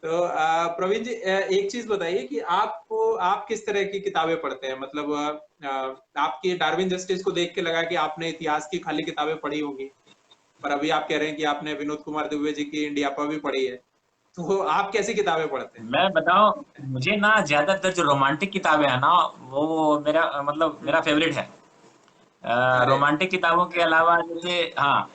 तो प्रवीण जी, एक चीज बताइए कि आप किस तरह की किताबें पढ़ते हैं? मतलब आपकी डार्विन जस्टिस को देख के लगा कि आपने इतिहास की खाली किताबें पढ़ी होंगी, पर अभी आप कह रहे हैं कि आपने विनोद कुमार दुबे जी की इंडियापा भी पढ़ी है। तो आप कैसी किताबें पढ़ते हैं? मैं बताऊं, मुझे ना ज्यादातर जो रोमांटिक किताबें हैं ना, वो मेरा मतलब हम्म। मेरा फेवरेट है। अरे। रोमांटिक किताबों के अलावा जैसे, हाँ,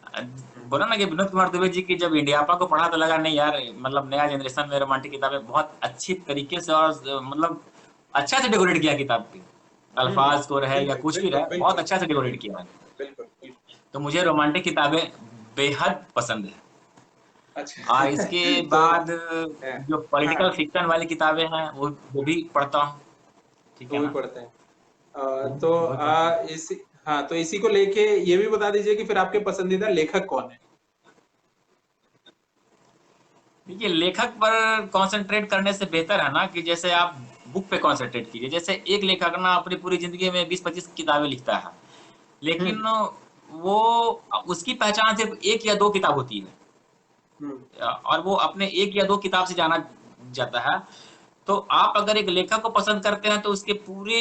अ, हम्म। बोला ना कि विनोद कुमार दुबे जी की जब इंडियापा को पढ़ा तो लगा नहीं यार, मतलब नया जनरेशन में रोमांटिक किताबें बहुत अच्छी तरीके से और मतलब अच्छा से डेकोरेट किया किताब की। अल्फाज को रहे या बिल्कुल कुछ भी बिल्कुल रहे, बहुत बिल्कुल अच्छा से बिल्कुल डेकोरेट किया है। बिल्कुल बिल्कुल। तो मुझे रोमांटिक किताबें बेहद पसंद है। और अच्छा। इसके तो बाद जो हाँ, पॉलिटिकल फिक्शन वाली किताबें हैं वो भी पढ़ता हूँ। ठीक है वो भी ना? पढ़ते हैं। तो वो भी पढ़ता हूँ। इसी, हाँ, तो इसी को लेके ये भी बता दीजिए कि फिर आपके पसंदीदा लेखक कौन है? देखिए, लेखक पर कंसंट्रेट करने से बेहतर है ना कि जैसे आप बुक पे कंसंट्रेट कीजिए। जैसे एक लेखक ना अपनी पूरी जिंदगी में 20-25 किताबें लिखता है, लेकिन हम्म। वो उसकी पहचान सिर्फ एक या दो किताब होती है, हम्म। और वो अपने एक या दो किताब से जाना जाता है। तो आप अगर एक लेखक को पसंद करते हैं तो उसके पूरे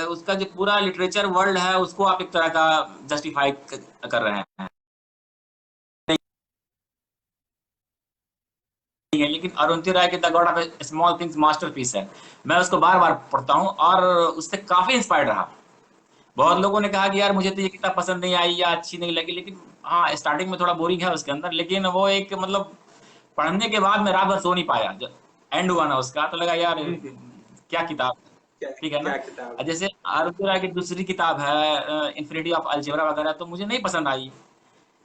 उसका जो पूरा लिटरेचर वर्ल्ड है उसको आप एक तरह का जस्टिफाई कर रहे हैं। है, लेकिन अरुंधति राय की the God of small things masterpiece है। मैं उसको बार बार पढ़ता हूँ और उससे काफी इंस्पायर्ड रहा। बहुत हम्म। लोगों ने कहा कि यार मुझे तो ये किताब पसंद नहीं आई या अच्छी नहीं लगी, लेकिन हाँ, स्टार्टिंग में थोड़ा बोरिंग है उसके अंदर, लेकिन वो एक मतलब पढ़ने के बाद मैं रात भर सो नहीं पाया। जब एंड हुआ ना उसका तो लगा यार हम्म। क्या किताब। क्या ठीक है ना? क्या किताब और है? जैसे अरुंधति राय की दूसरी किताब है इन्फिनिटी ऑफ अलजेब्रा वगैरह, तो मुझे नहीं पसंद आई।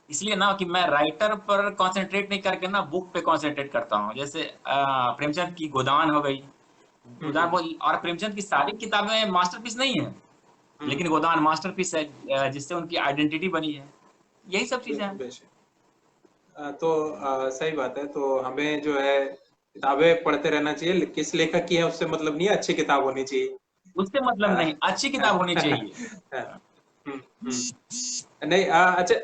इसलिए ना कि मैं राइटर पर कंसंट्रेट नहीं करके ना बुक पे कंसंट्रेट करता हूँ। जैसे प्रेमचंद की गोदान हो गई। गोदान हम्म। और प्रेमचंद की सारी किताबें मास्टरपीस नहीं है, हम्म। लेकिन गोदान मास्टरपीस है, जिससे उनकी आइडेंटिटी बनी है। यही सब चीजें हैं। बेशक। तो सही बात है। तो हमें जो है किताबें पढ़ते रहना चाहिए। किस लेखक की है उससे मतलब नहीं है, अच्छी किताब होनी चाहिए। उससे मतलब नहीं, अच्छी किताब होनी चाहिए। नहीं, अच्छा,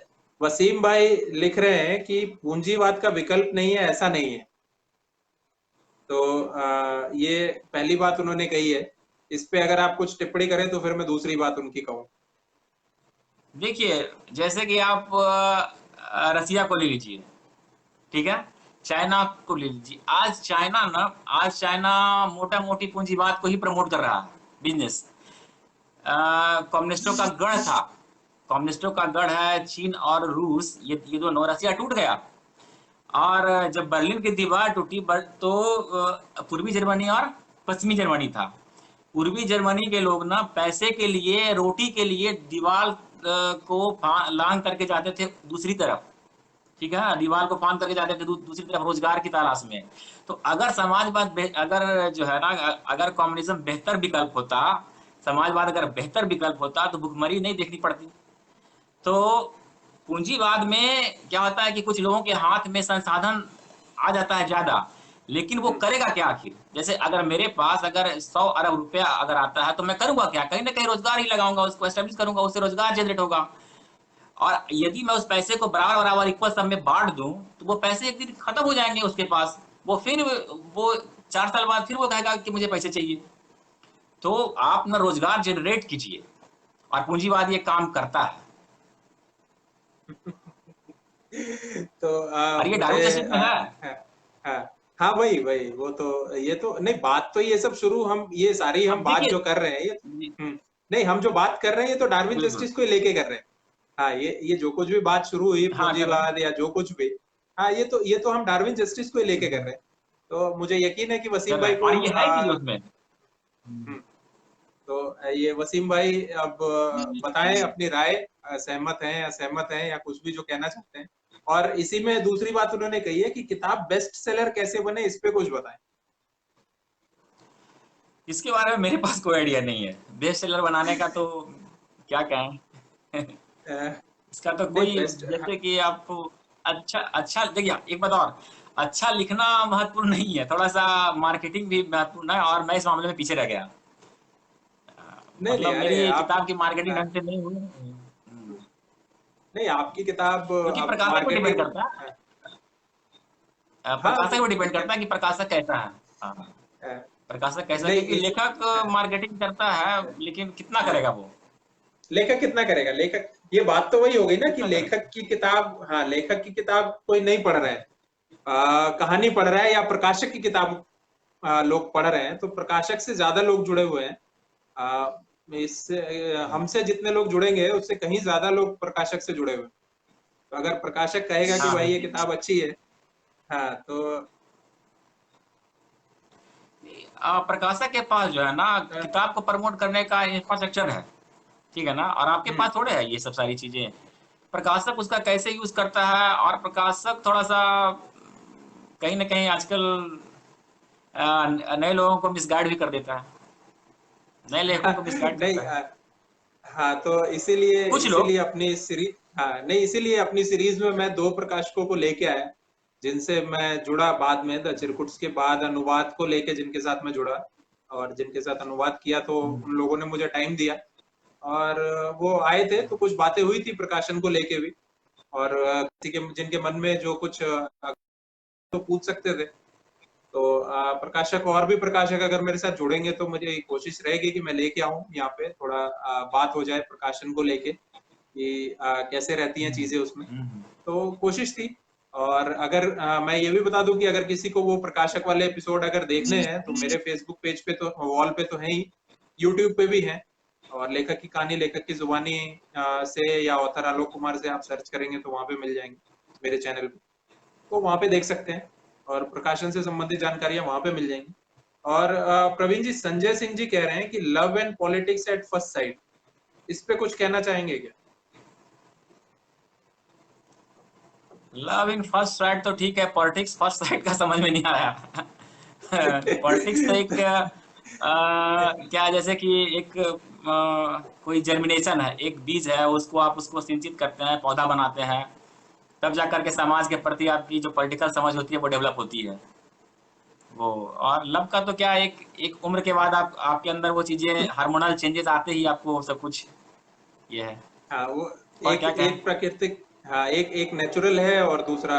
वसीम भाई लिख रहे हैं कि पूंजीवाद का विकल्प नहीं है, ऐसा नहीं है। तो ये पहली बात उन्होंने कही है। इस पे अगर आप कुछ टिप्पणी करें तो फिर मैं दूसरी बात उनकी कहूँ। देखिए, जैसे कि आप रसिया को ले लीजिए। ठीक है? चाइना को ले लीजिए। आज चाइना मोटा मोटी पूंजीवाद को ही प्रमोट कर रहा है, बिजनेस। कम्युनिस्टों का गढ़ था, कम्युनिस्टों का गढ़ है चीन और रूस, ये दोनों। रसिया टूट गया, और जब बर्लिन की दीवार टूटी तो पूर्वी जर्मनी और पश्चिमी जर्मनी था। पूर्वी जर्मनी के लोग ना पैसे के लिए, रोटी के लिए दीवार को लांग करके जाते थे दूसरी तरफ। ठीक है? दीवार को फांद करके जाते थे दूसरी तरफ रोजगार की तलाश में। तो अगर अगर जो है ना, अगर कम्युनिज्म बेहतर विकल्प होता, समाजवाद अगर बेहतर विकल्प होता तो भुखमरी नहीं देखनी पड़ती। तो पूंजीवाद में क्या होता है कि कुछ लोगों के हाथ में संसाधन आ जाता है ज्यादा, लेकिन वो हम्म। करेगा क्या आखिर? जैसे अगर मेरे पास अगर 100 अरब रुपया अगर आता है तो मैं करूंगा क्या? कहीं ना कहीं रोजगार ही लगाऊंगा, उसको एस्टेब्लिश करूंगा, उससे रोजगार जनरेट होगा। और यदि मैं उस पैसे को बराबर बराबर इक्वल सब में बांट दूं तो वो पैसे एक दिन खत्म हो जाएंगे उसके पास। वो 4 साल बाद फिर वो कहेगा कि मुझे पैसे चाहिए। तो आप ना रोजगार जनरेट कीजिए, और पूंजीवाद ये काम करता है। तो और ये मुझे डार्विन जस्टिस में है। हाँ, हाँ, हाँ, वही वही वो तो, ये तो नहीं, बात तो ये सब शुरू हम ये सारी हम अब बात देखिए, जो कर रहे हैं ये, नहीं, हम जो बात कर रहे हैं ये तो डार्विन बिल्कुल। जस्टिस को ही लेके कर रहे हैं। हाँ, ये जो कुछ भी बात शुरू हुई हाँ, कर रहे हैं। पूंजीवाद या जो कुछ भी, हाँ, ये तो हम डार्विन जस्टिस को ही लेके कर रहे हैं। तो मुझे यकीन है कि वसीम कर रहे भाई हैं, को और ये है भी उसमें। तो ये वसीम भाई अब बताएं अपनी राय, सहमत हैं या असहमत हैं या कुछ भी जो कहना चाहते हैं। और इसी में दूसरी बात उन्होंने कही है कि किताब बेस्ट सेलर कैसे बने, इस पे कुछ बताएं। इसके बारे में मेरे पास कोई आइडिया नहीं है, बेस्ट सेलर बनाने का तो क्या कहें। अ, इसका तो नहीं, कोई, बेस्ट, हाँ, जैसे कि आपको अच्छा अच्छा देखिए, एक बात और, अच्छा लिखना महत्वपूर्ण नहीं है, थोड़ा सा मार्केटिंग भी महत्वपूर्ण है, और मैं इस मामले में पीछे रह गया। नहीं नहीं, मतलब अरे मेरी आप, किताब की मार्केटिंग हाँ, ढंग से नहीं हुई। नहीं, आपकी किताब क्योंकि अब प्रकाशक पर डिपेंड मार्केटिंग, करता है। हाँ प्रकाशक पर डिपेंड करता है कि प्रकाशक कैसा है। हाँ, अ, प्रकाशक कैसा, नहीं क्योंकि इस लेखक मार्केटिंग करता है, लेकिन कितना हाँ, करेगा वो, लेखक कितना करेगा? लेखक, ये बात तो वही हो गई ना कि कितना करेगा। लेखक की किताब, हाँ लेखक की किताब कोई नहीं पढ़ रहा है, कहानी पढ़ रहा है या प्रकाशक की किताब लोग पढ़ रहे हैं, तो प्रकाशक से ज्यादा लोग जुड़े हुए हैं। आ, इससे हमसे जितने लोग जुड़ेंगे उससे कहीं ज्यादा लोग प्रकाशक से जुड़े हुए हैं। तो अगर प्रकाशक कहेगा कि हाँ भाई ये भाई, किताब अच्छी है, हाँ तो प्रकाशक के पास जो है ना, अ, किताब को प्रमोट करने का इंफ्रास्ट्रक्चर है, ठीक है ना, और आपके हम्म, पास थोड़े है ये सब सारी चीजें। प्रकाशक उसका कैसे यूज करता है, और प्रकाशक थोड़ा सा कहीं ना कहीं आजकल नए लोगों को मिसगाइड भी कर देता है, नए लेखकों को मिसगाइड नहीं करता है हाँ तो इसीलिए कुछ लोग। इसीलिए अपनी सीरीज, हाँ नहीं इसीलिए अपनी सीरीज में मैं दो प्रकाशकों को लेके आया जिनसे मैं जुड़ा बाद में, द चिरकुट्स के बाद अनुवाद को लेके जिनके साथ मैं जुड़ा और जिनके साथ अनुवाद किया, तो उन लोगों ने मुझे टाइम दिया और वो आए थे, तो कुछ बातें हुई थी प्रकाशन को लेके भी। और किसी के जिनके मन में जो कुछ तो पूछ सकते थे। तो प्रकाशक और भी प्रकाशक अगर मेरे साथ जुड़ेंगे तो मुझे कोशिश रहेगी कि मैं लेके आऊं यहाँ पे, थोड़ा बात हो जाए प्रकाशन को लेके कि कैसे रहती हैं चीजें उसमें। तो कोशिश थी। और अगर मैं ये भी बता दूं कि अगर किसी को वो प्रकाशक वाले एपिसोड अगर देखने हैं तो मेरे फेसबुक पेज पे तो, वॉल पे तो है ही, यूट्यूब पे भी है। और लेखक की कहानी, लेखक की जुबानी से या ऑथर आलोक कुमार से आप सर्च करेंगे तो वहां पे मिल जाएंगे मेरे चैनल पे, तो वहां पे देख सकते हैं। और प्रकाशन से संबंधित जानकारियां वहां पे मिल जाएंगी। और प्रवीण जी, संजय सिंह जी कह रहे हैं कि love and politics at first sight, इस पे कुछ कहना चाहेंगे क्या? लव इन फर्स्ट साइड तो ठीक है, पॉलिटिक्स फर्स्ट साइड का समझ में नहीं आया। पॉलिटिक्स तो एक क्या, जैसे कि एक कोई जर्मिनेशन है, एक बीज है, उसको आप उसको सिंचित करते हैं, पौधा बनाते हैं, तब जाकर के समाज के प्रति आपकी जो पॉलिटिकल समझ होती है वो डेवलप होती है। वो, और लव का तो क्या, एक एक उम्र के बाद आप आपके अंदर वो चीजें, हार्मोनल चेंजेस आते ही आपको सब कुछ ये है। हाँ वो और एक क्या कहें, एक प्राकृतिक, हाँ एक एक नेचुरल है और दूसरा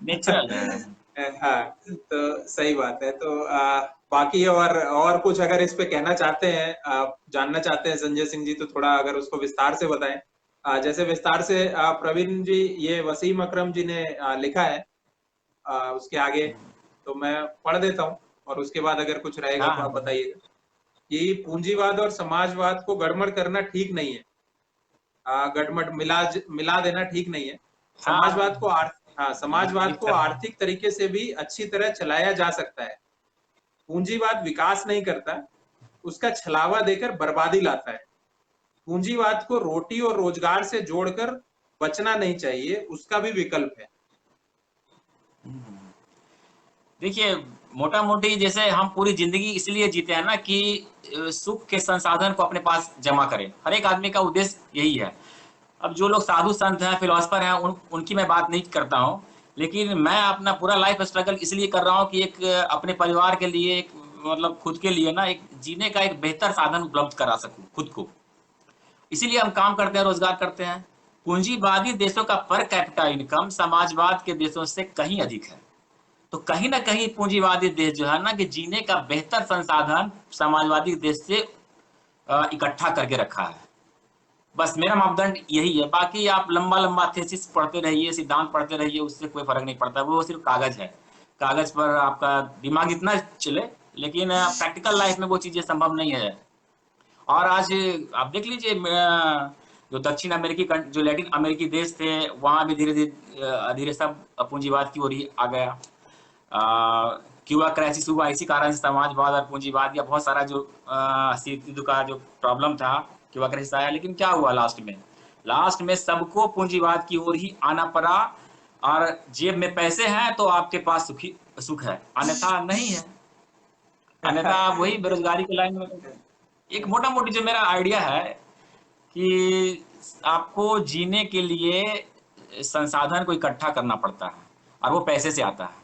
नेचुरल है। हाँ तो सही बात है। तो बाकी और कुछ अगर इस पे कहना चाहते हैं, जानना चाहते हैं संजय सिंह जी, तो थोड़ा अगर उसको विस्तार से बताएं। जैसे विस्तार से प्रवीण जी, ये वसीम अकरम जी ने लिखा है उसके आगे, तो मैं पढ़ देता हूँ और उसके बाद अगर कुछ रहेगा हाँ तो हाँ, आप बोलिए। बताइएगा कि पूंजीवाद और समाजवाद को गड़बड़ करना ठीक नहीं है। गड़बड़ मिला देना ठीक नहीं है। हाँ, समाजवाद को हाँ, समाजवाद मिक्स को करना है। आर्थिक तरीके से भी अच्छी तरह चलाया जा सकता है। पूंजीवाद विकास नहीं करता, उसका छलावा देकर बर्बादी लाता है। पूंजीवाद को रोटी और रोजगार से जोड़कर बचना नहीं चाहिए, उसका भी विकल्प है। देखिए, मोटा मोटी जैसे हम पूरी जिंदगी इसलिए जीते हैं ना कि सुख के संसाधन को अपने पास जमा करें, हर एक आदमी का उद्देश्य यही है। अब जो लोग साधु संत हैं, फिलोसफर हैं, उनकी मैं बात नहीं करता हूँ, लेकिन मैं अपना पूरा लाइफ स्ट्रगल इसलिए कर रहा हूँ कि एक अपने परिवार के लिए, एक मतलब खुद के लिए ना, एक जीने का एक बेहतर साधन उपलब्ध करा सकूं खुद को। इसीलिए हम काम करते हैं, रोजगार करते हैं। पूंजीवादी देशों का पर कैपिटा इनकम समाजवाद के देशों से कहीं अधिक है, तो कहीं ना कहीं पूंजीवादी देश जो है ना, कि जीने का बेहतर संसाधन समाजवादी देश से इकट्ठा करके रखा है। बस मेरा मापदंड यही है। बाकी आप लंबा लंबा थेसिस पढ़ते रहिए, सिद्धांत पढ़ते रहिए, उससे कोई फर्क नहीं पड़ता, वो सिर्फ कागज है। कागज पर आपका दिमाग इतना चले, लेकिन प्रैक्टिकल लाइफ में वो चीजें संभव नहीं है। और आज आप देख लीजिए, जो दक्षिण अमेरिकी जो लैटिन अमेरिकी देश थे, वहां भी धीरे धीरे धीरे सब पूंजीवाद की ओर ही आ गया। क्यूबा क्राइसिस हुआ इसी कारण से, समाजवाद और पूंजीवाद या बहुत सारा जो अस्तित्व का जो प्रॉब्लम था, क्यूबा क्राइसिस आया। लेकिन क्या हुआ लास्ट में सबको पूंजीवाद की ओर ही आना पड़ा। और जेब में पैसे हैं तो आपके पास सुख है, अन्यथा नहीं है, अन्यथा आप वही बेरोजगारी की लाइन में। एक मोटा मोटी जो मेरा आइडिया है कि आपको जीने के लिए संसाधन को इकट्ठा करना पड़ता है, और वो पैसे से आता है।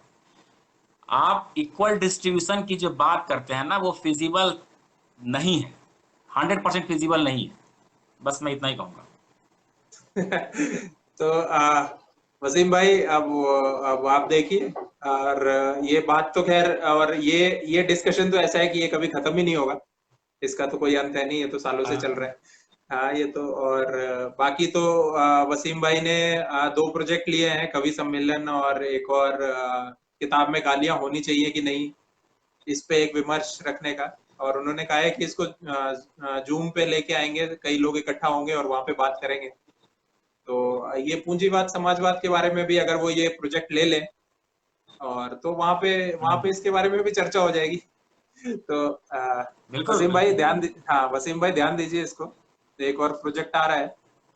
आप इक्वल डिस्ट्रीब्यूशन की जो बात करते हैं ना, वो फिजिबल नहीं है, 100% फिजिबल नहीं है। बस मैं इतना ही कहूंगा। तो वसीम भाई, अब आप देखिए, और ये बात तो खैर, और ये डिस्कशन तो ऐसा है कि ये कभी खत्म ही नहीं होगा, इसका तो कोई अंत है नहीं, ये तो सालों से चल रहा है। हाँ, ये तो, और बाकी तो वसीम भाई ने 2 प्रोजेक्ट लिए हैं, कवि सम्मेलन और एक और किताब में गालियां होनी चाहिए कि नहीं, इस पे एक विमर्श रखने का। और उन्होंने कहा है कि इसको जूम पे लेके आएंगे, कई लोग इकट्ठा होंगे और वहां पे बात करेंगे। तो ये पूंजीवाद समाजवाद के बारे में भी अगर वो ये प्रोजेक्ट ले लें, और तो वहां पे इसके बारे में भी चर्चा हो जाएगी। तो बिल्कुल वसीम भाई बिल्कुल। हाँ, वसीम भाई ध्यान दीजिए इसको, एक और प्रोजेक्ट आ रहा है,